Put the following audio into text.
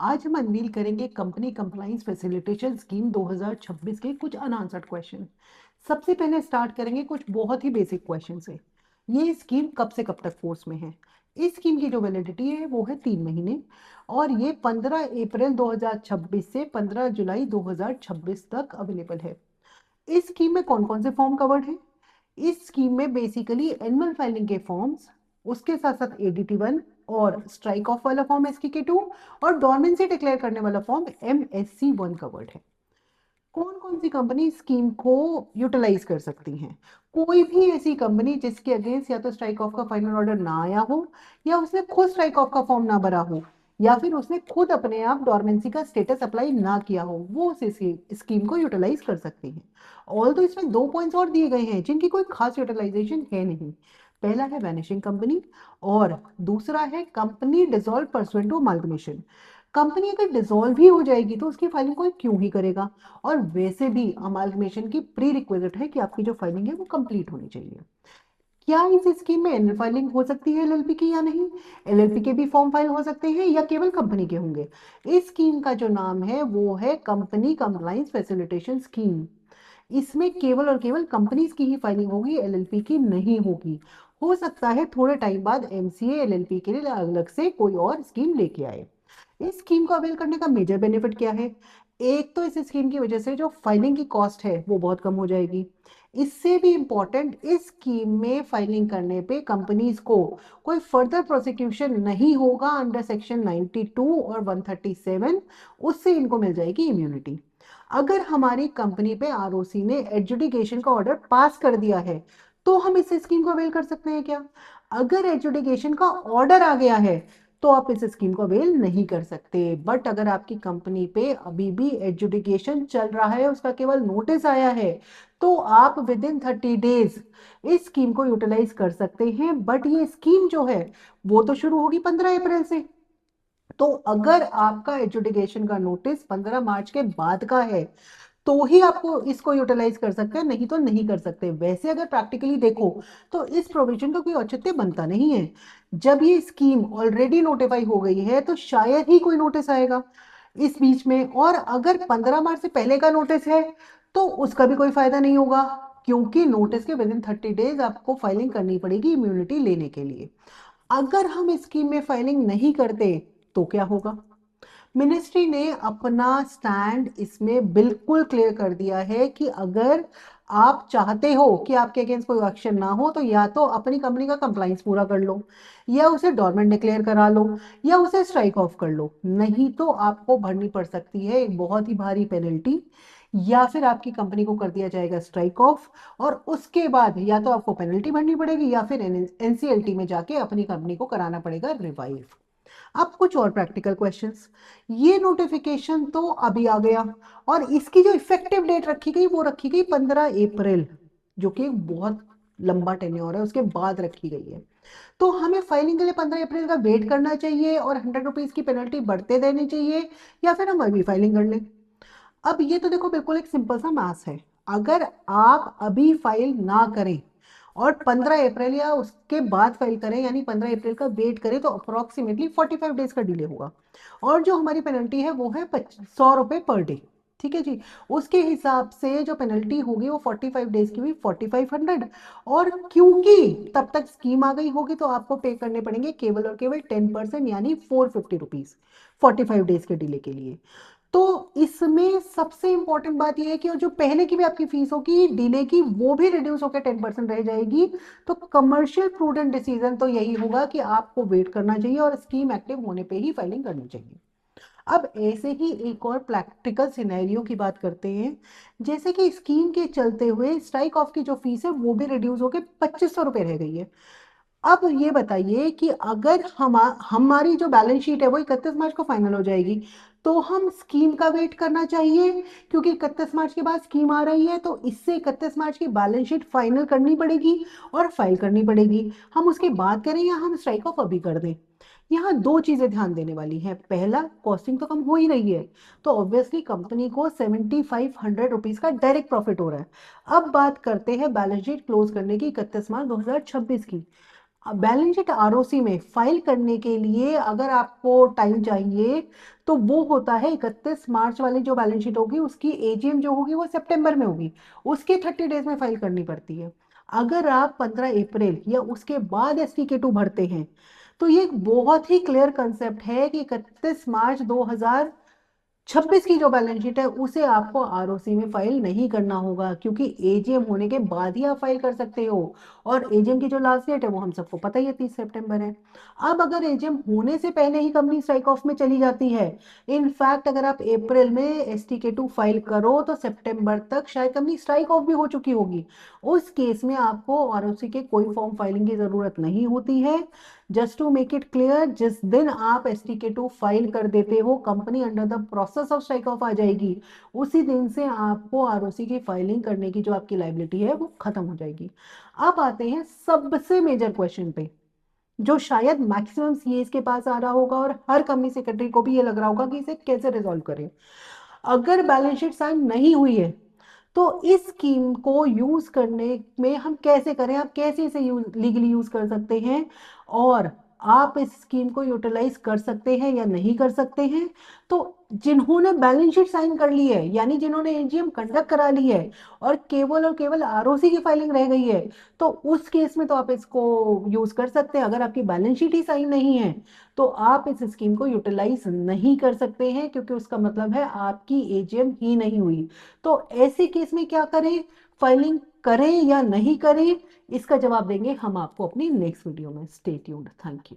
आज हम अनवील करेंगे कंपनी कंप्लायंस फैसिलिटेशन स्कीम 2026 के कुछ अनआंसर्ड क्वेश्चन। सबसे पहले स्टार्ट करेंगे कुछ बहुत ही बेसिक क्वेश्चन से। ये स्कीम कब से कब तक फोर्स में है? इस स्कीम की जो वैलिडिटी है वो है 3 महीने, और ये 15 अप्रैल 2026 से 15 जुलाई 2026 तक अवेलेबल है। इस स्कीम में कौन कौन से फॉर्म कवर्ड है? इस स्कीम में बेसिकली एनुअल फाइलिंग के फॉर्म्स, उसके साथ साथ ADT 1 और स्ट्राइक ऑफ वाला फॉर्म STK 2 और डोरमेंसी डिक्लेयर करने वाला फॉर्म MSC 1 कवर्ड है। कौन कौन सी कंपनी स्कीम को यूटिलाइज कर सकती हैं? कोई भी ऐसी कंपनी जिसके अगेंस्ट या तो स्ट्राइक ऑफ का फाइनल ऑर्डर ना आया हो, या उसने खुद स्ट्राइक ऑफ का फॉर्म ना भरा हो, या फिर उसने खुद अपने आप डोरमेंसी का स्टेटस अप्लाई ना किया हो, वो उस स्कीम को यूटिलाइज कर सकती हैं। ऑल तो इसमें 2 पॉइंट्स और दिए गए हैं जिनकी कोई खास यूटिलाइजेशन है नहीं। पहला है वैनिशिंग कंपनी, और दूसरा है company dissolve pursuant to amalgamation. Company अगर डिसॉल्व भी हो जाएगी तो उसकी फाइलिंग कोई क्यों ही करेगा? और वैसे भी अमाल्गमेशन की प्री रिक्विजिट है कि आपकी जो फाइलिंग है वो कंप्लीट होनी चाहिए। क्या इस स्कीम में एनुअल फाइलिंग हो सकती है LLP की या नहीं? LLP के भी फॉर्म फाइल हो सकते हैं या केवल कंपनी के होंगे? इस स्कीम का जो नाम है वो है कंपनी कंप्लायंस फैसिलिटेशन स्कीम। इसमें केवल और केवल कंपनीज की ही फाइलिंग होगी, LLP की नहीं होगी। हो सकता है थोड़े टाइम बाद MCA LLP के लिए अलग से कोई और स्कीम लेके आए। इस स्कीम को अवेल करने का मेजर बेनिफिट क्या है? एक तो इस स्कीम की वजह से जो फाइलिंग की कॉस्ट है वो बहुत कम हो जाएगी। इससे भी इम्पोर्टेंट, इस स्कीम में फाइलिंग करने पे कंपनीज को कोई फर्दर प्रोसिक्यूशन नहीं होगा अंडर सेक्शन 92 और 137। उससे इनको मिल जाएगी इम्यूनिटी। अगर हमारी कंपनी पे ROC ने एडजुडिकेशन का ऑर्डर पास कर दिया है तो हम इस स्कीम को अवेल कर सकते हैं क्या? अगर एडजुडिकेशन का ऑर्डर आ गया है तो आप इस स्कीम को अवेल नहीं कर सकते। बट अगर आपकी कंपनी पे अभी भी एडजुडिकेशन चल रहा है, उसका केवल नोटिस आया है, तो आप विद इन 30 डेज इस स्कीम को यूटिलाइज कर सकते हैं। बट ये स्कीम जो है वो तो शुरू होगी 15 अप्रैल से। तो अगर आपका एडजुडिकेशन का नोटिस 15 मार्च के बाद का है तो ही आपको इसको यूटिलाइज कर सकते हैं, नहीं तो नहीं कर सकते। वैसे अगर प्रैक्टिकली देखो तो इस प्रोविजन का कोई औचित्य बनता नहीं है। जब ये स्कीम ऑलरेडी नोटिफाई हो गई है तो शायद ही कोई नोटिस आएगा इस बीच में, और अगर 15 मार्च से पहले का नोटिस है तो उसका भी कोई फायदा नहीं होगा, क्योंकि नोटिस के विद इन 30 डेज आपको फाइलिंग करनी पड़ेगी इम्यूनिटी लेने के लिए। अगर हम स्कीम में फाइलिंग नहीं करते तो क्या होगा? मिनिस्ट्री ने अपना स्टैंड इसमें बिल्कुल क्लियर कर दिया है कि अगर आप चाहते हो कि आपके अगेंस्ट कोई एक्शन ना हो तो या तो अपनी कंपनी का कंप्लाइंस पूरा कर लो, या उसे डोरमेंट डिक्लेयर करा लो, या उसे स्ट्राइक ऑफ कर लो, नहीं तो आपको भरनी पड़ सकती है एक बहुत ही भारी पेनल्टी, या फिर आपकी कंपनी को कर दिया जाएगा स्ट्राइक ऑफ, और उसके बाद या तो आपको पेनल्टी भरनी पड़ेगी या फिर NCLT में जाके अपनी कंपनी को कराना पड़ेगा रिवाइव। अब कुछ और प्रैक्टिकल क्वेश्चंस। ये नोटिफिकेशन तो अभी आ गया, और इसकी जो इफेक्टिव डेट रखी गई वो रखी गई 15 अप्रैल, जो कि एक बहुत लंबा टेन्योर है, उसके बाद रखी गई है। तो हमें फाइलिंग के लिए 15 अप्रैल का वेट करना चाहिए और 100 रुपीज की पेनल्टी बढ़ते देनी चाहिए, या फिर हम अभी फाइलिंग कर लें? अब ये तो देखो बिल्कुल एक सिंपल सा मैथ्स है। अगर आप अभी फाइल ना करें और 15 अप्रैल या उसके बाद फाइल करें, यानी 15 अप्रैल का वेट करें, तो अप्रोक्सीमेटली 45 डेज का डिले होगा। और जो हमारी पेनल्टी है वो है 100 रुपये पर डे। ठीक है जी। उसके हिसाब से जो पेनल्टी होगी वो 45 डेज की हुई 4500। और क्योंकि तब तक स्कीम आ गई होगी तो आपको पे करने पड़ेंगे केवल और केवल 10%, यानी 450 रुपीज 45 डेज के डिले के लिए। तो इसमें सबसे इंपॉर्टेंट बात यह है कि जो पहले की भी आपकी फीस होगी डिले की वो भी रिड्यूस होकर 10% रह जाएगी। तो कमर्शियल प्रूडेंट डिसीजन तो यही होगा कि आपको वेट करना चाहिए और स्कीम एक्टिव होने पे ही फाइलिंग करनी चाहिए। अब ऐसे ही एक और प्रैक्टिकल सिनेरियो की बात करते हैं। जैसे कि स्कीम के चलते हुए स्ट्राइक ऑफ की जो फीस है वो भी रिड्यूस होकर 2500 रुपये रह गई है। अब ये बताइए कि अगर हमारी जो बैलेंस शीट है वो 31 मार्च को फाइनल हो जाएगी, तो हम स्कीम का वेट करना चाहिए, क्योंकि 31 मार्च के बाद स्कीम आ रही है, तो इससे 31 मार्च की बैलेंस शीट फाइनल करनी पड़ेगी और फाइल करनी पड़ेगी। हम उसके बाद करें या हम स्ट्राइक ऑफ अभी कर दें? यहाँ दो चीजें ध्यान देने वाली हैं। पहला, कॉस्टिंग तो कम हो ही रही है, तो ऑब्वियसली कंपनी को 7500 रुपीज का डायरेक्ट प्रॉफिट हो रहा है। अब बात करते हैं बैलेंस शीट क्लोज करने की 31 मार्च 2026 की। बैलेंस शीट आरओसी में फाइल करने के लिए अगर आपको टाइम चाहिए तो वो होता है 31 मार्च वाली जो बैलेंस शीट होगी उसकी एजीएम जो होगी वो सितंबर में होगी, उसके 30 डेज में फाइल करनी पड़ती है। अगर आप 15 अप्रैल या उसके बाद STK2 भरते हैं तो ये एक बहुत ही क्लियर कंसेप्ट है कि 31 मार्च 2026 की जो बैलेंस शीट है उसे आपको आरओसी में फाइल नहीं करना होगा, क्योंकि एजीएम होने के बाद ही आप फाइल कर सकते हो। और एजीएम की जो लास्ट डेट है वो हम सबको पता ही है, 30 सितंबर है। अब अगर एजीएम होने से पहले ही कंपनी स्ट्राइक ऑफ में चली जाती है, इनफैक्ट अगर आप अप्रैल में STK2 फाइल करो तो सितंबर तक शायद कंपनी स्ट्राइक ऑफ भी हो चुकी होगी, उस केस में आपको आरओसी के कोई फॉर्म फाइलिंग की जरूरत नहीं होती है। Just to make it clear, जिस दिन आप STK2 फाइल कर देते हो company under the process of strike off आ जाएगी, उसी दिन से आपको आरओसी की फाइलिंग करने की जो आपकी लाइबिलिटी है वो खत्म हो जाएगी। अब आते हैं सबसे मेजर क्वेश्चन पे, जो शायद मैक्सिमम सीएस के पास आ रहा होगा और हर कंपनी सेक्रेटरी को भी ये लग रहा होगा कि इसे कैसे रिजॉल्व करें। अगर बैलेंस शीट साइन नहीं हुई है तो इस स्कीम को यूज करने में हम कैसे करें, आप कैसे इसे लीगली यूज कर सकते हैं, और आप इस स्कीम को यूटिलाइज कर सकते हैं या नहीं कर सकते हैं। तो जिन्होंने बैलेंस शीट साइन कर ली है, यानी जिन्होंने एजीएम कंडक्ट करा ली है और केवल आरओसी की फाइलिंग रह गई है, तो उस केस में तो आप इसको यूज कर सकते हैं। अगर आपकी बैलेंस शीट ही साइन नहीं है तो आप इस स्कीम को यूटिलाइज नहीं कर सकते हैं, क्योंकि उसका मतलब है आपकी एजीएम ही नहीं हुई। तो ऐसे केस में क्या करें, फाइलिंग करें या नहीं करें, इसका जवाब देंगे हम आपको अपनी नेक्स्ट वीडियो में। Stay tuned, thank you.